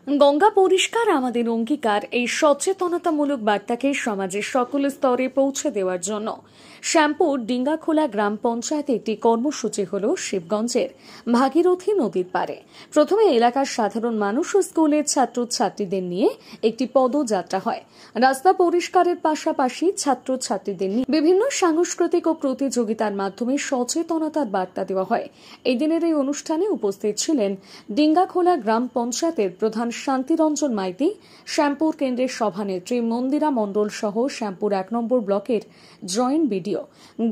গঙ্গা পরিষ্কার আমাদের অঙ্গীকার এই সচেতনতামূলক বার্তাকে সমাজের সকল স্তরে পৌঁছে দেওয়ার জন্য শ্যামপুর ডিঙ্গাখোলা গ্রাম পঞ্চায়েতে একটি কর্মসূচি হল শিবগঞ্জের ভাগীরথী নদীর পাড়ে। প্রথমে এলাকার সাধারণ মানুষ ও স্কুলের ছাত্রছাত্রীদের নিয়ে একটি পদযাত্রা হয়। রাস্তা পরিষ্কারের পাশাপাশি ছাত্রছাত্রীদের নিয়ে বিভিন্ন সাংস্কৃতিক ও প্রতিযোগিতার মাধ্যমে সচেতনতার বার্তা দেওয়া হয়। এই দিনের এই অনুষ্ঠানে উপস্থিত ছিলেন ডিঙ্গাখোলা গ্রাম পঞ্চায়েতের প্রধান শান্তিরঞ্জন মাইতি, শ্যামপুর কেন্দ্রের সভানেত্রী মন্দিরা মণ্ডল সহ শ্যামপুর ১ নম্বর ব্লকের জয়েন্ট বিডিও।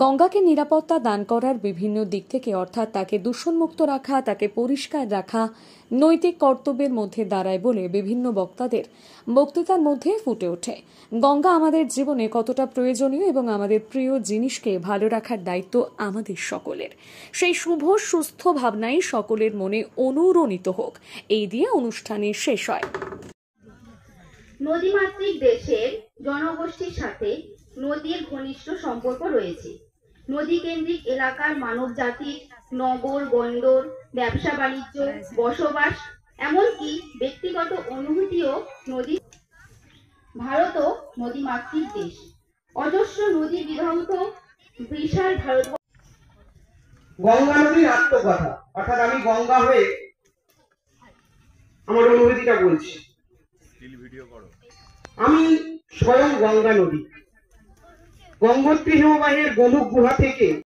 গঙ্গাকে নিরাপত্তা দান করার বিভিন্ন দিক থেকে, অর্থাৎ তাকে দূষণমুক্ত রাখা, তাকে পরিষ্কার রাখা নৈতিক কর্তব্যের মধ্যে দাঁড়ায় বলে বিভিন্ন বক্তাদের বক্তৃতার মধ্যে ফুটে ওঠে। গঙ্গা আমাদের জীবনে কতটা প্রয়োজনীয় এবং আমাদের প্রিয় জিনিসকে ভালো রাখার দায়িত্ব আমাদের সকলের। সেই শুভ সুস্থ ভাবনাই সকলের মনে অনুরণিত হোক, এই দিয়ে অনুষ্ঠানে শেষ হয়। নদীমাতৃক দেশের জনগোষ্ঠীর সাথে নদীর ঘনিষ্ঠ সম্পর্ক রয়েছে। নদী কেন্দ্রিক এলাকার মানব জাতির নগর বন্দর, ব্যবসা বাণিজ্য, বসবাস, এমনকি ব্যক্তিগত অনুভূতিও নদী। ভারতও নদীমাতৃক দেশ। অজস্র নদী বিধৌত বিশাল ভারত। গঙ্গা নদীর আত্মকথা, অর্থাৎ আমি গঙ্গা হয়ে আমার অনুভূতিটা বলছি। আমি স্বয়ং গঙ্গা নদী। গঙ্গোত্রী হিমবাহের গোলক গুহা থেকে